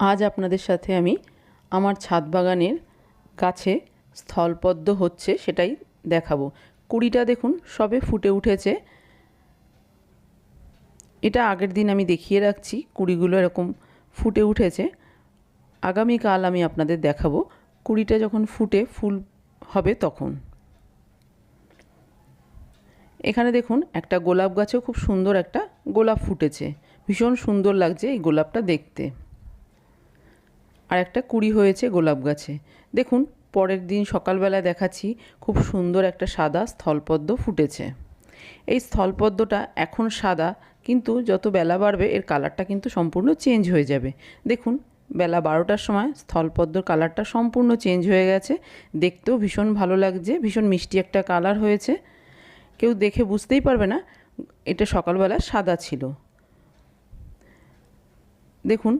আজ আপনাদের সাথে আমি আমার ছাদ বাগানের গাছে স্থলপদ্ম হচ্ছে সেটাই দেখাবো। কুড়িটা দেখুন সবে ফুটে উঠেছে। এটা আগের দিন আমি দেখিয়ে রাখছি, কুড়িগুলো এরকম ফুটে উঠেছে। আগামীকাল আমি আপনাদের দেখাবো কুড়িটা যখন ফুটে ফুল হবে তখন। এখানে দেখুন একটা গোলাপ গাছেও খুব সুন্দর একটা গোলাপ ফুটেছে, ভীষণ সুন্দর লাগছে এই গোলাপটা দেখতে। আর একটা কুড়ি হয়েছে গোলাপ গাছে। দেখুন পরের দিন সকালবেলা দেখাচ্ছি, খুব সুন্দর একটা সাদা স্থলপদ্ম ফুটেছে। এই স্থলপদ্মটা এখন সাদা, কিন্তু যত বেলা বাড়বে এর কালারটা কিন্তু সম্পূর্ণ চেঞ্জ হয়ে যাবে। দেখুন বেলা 12টার সময় স্থলপদ্মর কালারটা সম্পূর্ণ চেঞ্জ হয়ে গেছে। দেখতেও ভীষণ ভালো লাগছে, ভীষণ মিষ্টি একটা কালার হয়েছে। কেউ দেখে বুঝতেই পারবে না এটা সকালবেলা সাদা ছিল। দেখুন